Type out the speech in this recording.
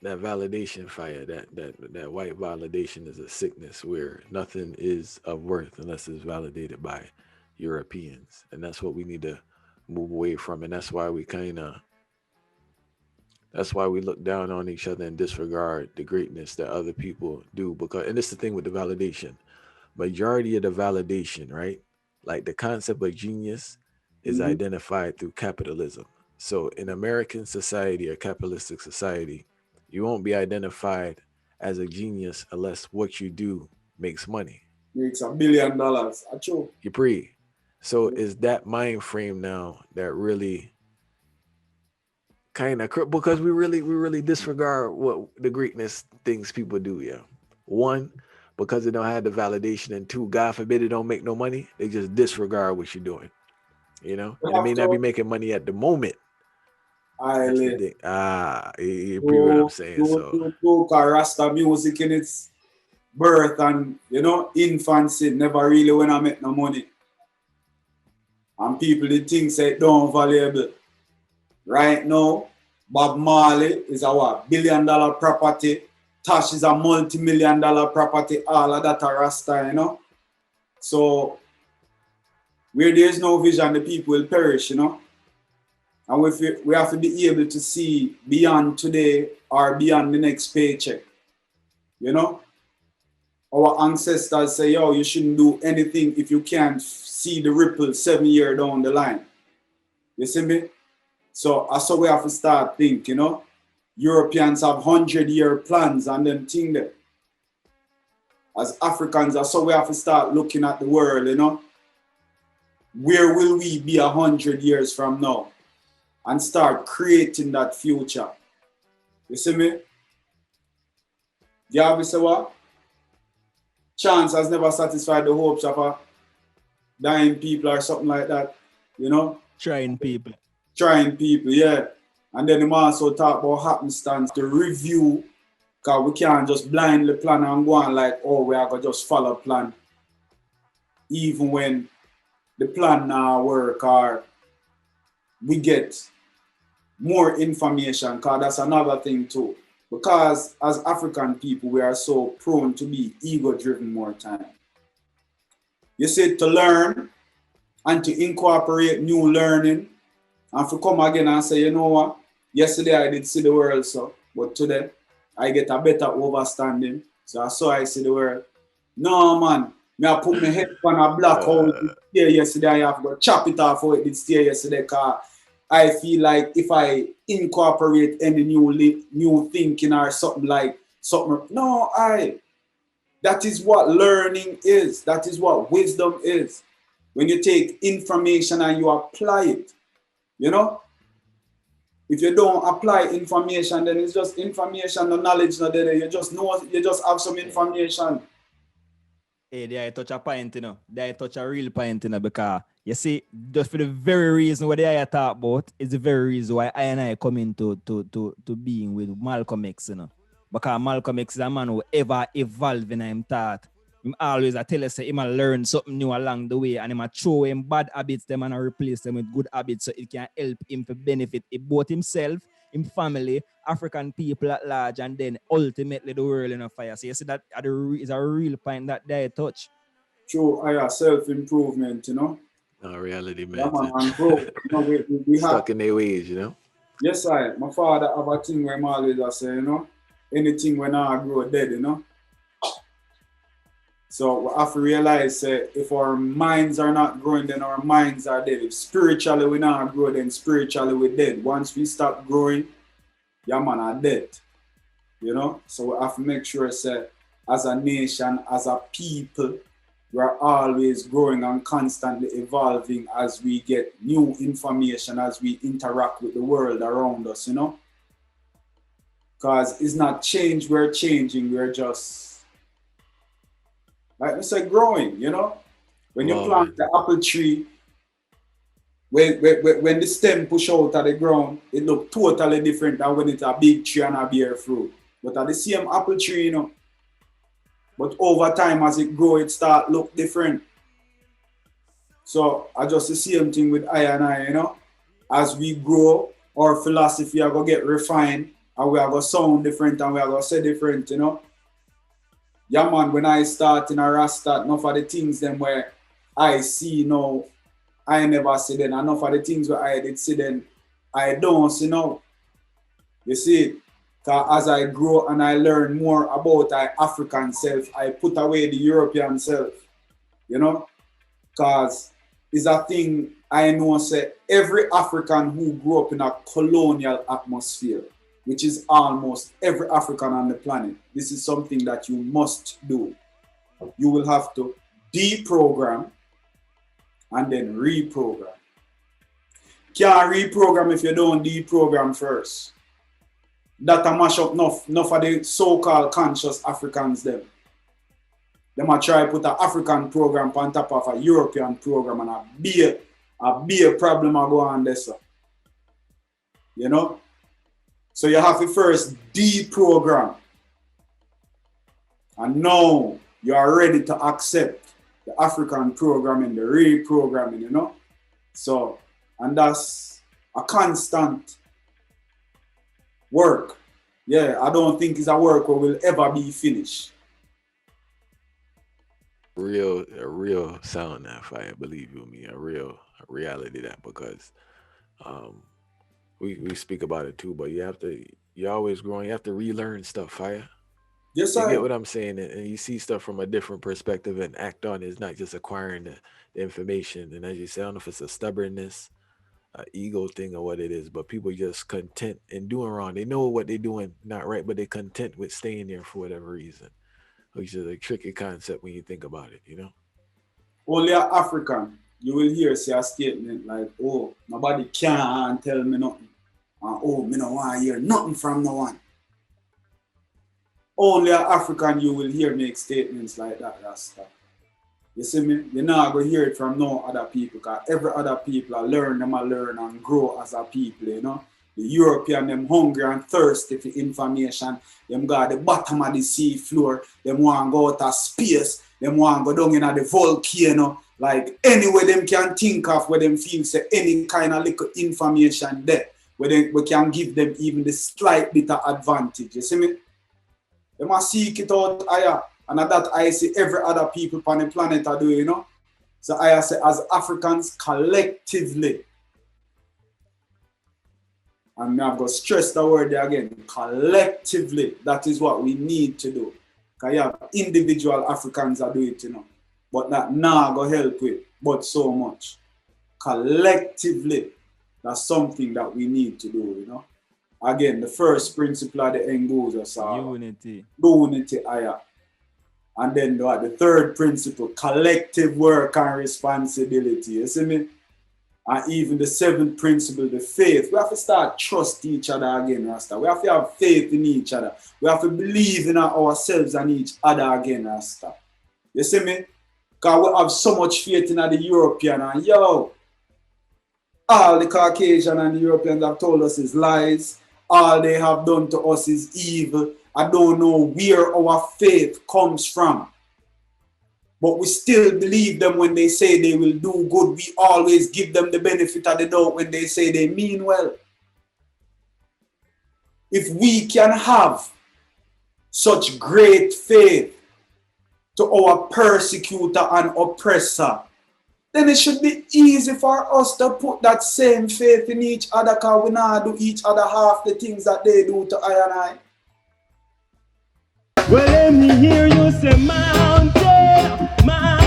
that validation fire, that white validation is a sickness where nothing is of worth unless it's validated by Europeans, and that's what we need to move away from, and that's why we look down on each other and disregard the greatness that other people do. Because, and this is the thing with the validation, majority of the validation, right? Like the concept of genius is Mm-hmm. identified through capitalism. So in American society, a capitalistic society, you won't be identified as a genius unless what you do makes money. Makes $1 billion. Achoo. You breathe. So is that mind frame now that really kind of because we really disregard what the greatness things people do. Yeah, one, because they don't have the validation, and two, God forbid it don't make no money, they just disregard what you're doing. You And it may have not be to making money at the moment. That's the highly thing. You agree what I'm do, saying? do, So do, do Rasta music in its birth and, infancy never really when I make no money. And people, they think say it don't valuable. Right now, Bob Marley is a what, $1 billion property. Tash is a multi-million-dollar property. All of that are Rasta. So where there is no vision, the people will perish. And we have to be able to see beyond today or beyond the next paycheck. You know, our ancestors say, yo, you shouldn't do anything if you can't see the ripple 7 years down the line. You see me? So that's how we have to start thinking. Europeans have 100-year plans and them thing there. As Africans, that's how we have to start looking at the world. Where will we be 100 years from now? And start creating that future. You see me? You have say what? Chance has never satisfied the hopes of a dying people or something like that. Trying people. Trying people, yeah. And then we also talk about happenstance, the review, because we can't just blindly plan and go on like, oh, we are going to just follow plan. Even when the plan now work or we get more information, because that's another thing too. Because as African people, we are so prone to be ego-driven more time. You see, to learn and to incorporate new learning, and to come again and say, you know what, yesterday I did see the world, but today I get a better understanding. So I saw I see the world. No, man, I put my head on a black hole yesterday. I have to chop it off how it did stay yesterday, because I feel like if I incorporate any new thinking or something, that is what learning is. That is what wisdom is. When you take information and you apply it, if you don't apply information, then it's just information, no knowledge, no there. You just have some information. Hey, there I touch a point, There I touch a real point, because you see, just for the very reason what I talk about is the very reason why I and I come into to being with Malcolm X, Because Malcolm X is a man who ever evolved in him thought. Him always I tell us he might learn something new along the way, and he might throw him bad habits them and replace them with good habits, so it can help him to benefit both himself, him family, African people at large, and then ultimately the world in a fire. So you see that is a real point that they touch. Through our self-improvement, no reality, Yeah, man. man, and bro, we Stuck in their ways, Yes, my father have a thing where I'm always say, anything when I grow dead, So we have to realize if our minds are not growing, then our minds are dead. If spiritually we not grow, then spiritually we're dead. Once we stop growing, yeah, man, are dead. So we have to make sure, as a nation, as a people, we're always growing and constantly evolving as we get new information, as we interact with the world around us, Because it's not change, we're changing, we're just, like I said, growing, When you plant the apple tree, when the stem push out of the ground, it look totally different than when it's a big tree and a bear fruit. But at the same apple tree, But over time, as it grow, it start look different. So I just the same thing with I and I, As we grow, our philosophy are gonna get refined. and we are going to sound different and we are going to say different, you know. Yeah, man, when I start in a Rasta, enough of the things them where I see now, I never see them. Enough of the things where I did see them, I don't see now. You see, because as I grow and I learn more about my African self, I put away the European self, you know, because it's a thing I know, say, every African who grew up in a colonial atmosphere, which is almost every African on the planet, this is something that you must do. You will have to deprogram and then reprogram. Can't reprogram if you don't deprogram first. That a mash up enough of the so-called conscious Africans them. They might try to put an African program on top of a European program and a be a problem I go on there. You know? So you have to first deprogram. And now you are ready to accept the African programming, the reprogramming, you know? So, and that's a constant work. Yeah, I don't think it's a work that will ever be finished. A real sound that fire, believe you me, a reality that, because we speak about it too, but you're always growing, you have to relearn stuff, fire. Yes, You sir. get what I'm saying? And you see stuff from a different perspective and act on it. It's not just acquiring the information. And as you say, I don't know if it's a stubbornness, ego thing, or what it is, but people just content in doing wrong. They know what they're doing not right, but they're content with staying there for whatever reason, which is a tricky concept when you think about it, you know? Only an African, you will hear say a statement like, oh, nobody can tell me nothing. And oh, me no want to hear nothing from no one. Only an African you will hear make statements like that, Rasta. You see me? You're not going to hear it from no other people, because every other people are learn and grow as a people, you know? The European, them hungry and thirsty for information. Them got the bottom of the sea floor. Them want to go out of space. Them want to go down in the volcano. Like anywhere them can think of where them feel say any kind of little information there, where we can give them even the slight bit of advantage. You see me? They must seek it out higher. And at that I see every other people on the planet are doing, you know. So I say as Africans collectively, and I've got to stress the word there again, collectively, that is what we need to do. Because you have individual Africans are doing it, you know. But that now go help with, but so much. Collectively, that's something that we need to do, you know. Again, the first principle of the Nguzo, unity higher. And then the third principle, collective work and responsibility. You see me? And even the seventh principle, the faith. We have to start trust each other again, Rasta. We have to have faith in each other. We have to believe in ourselves and each other again, Rasta. You see me? Because we have so much faith in the European. And yo, all the Caucasian and the Europeans have told us is lies. All they have done to us is evil. I don't know where our faith comes from. But we still believe them when they say they will do good. We always give them the benefit of the doubt when they say they mean well. If we can have such great faith to our persecutor and oppressor, then it should be easy for us to put that same faith in each other, because we not do each other half the things that they do to I and I. Well, let me hear you say mountain, mountain.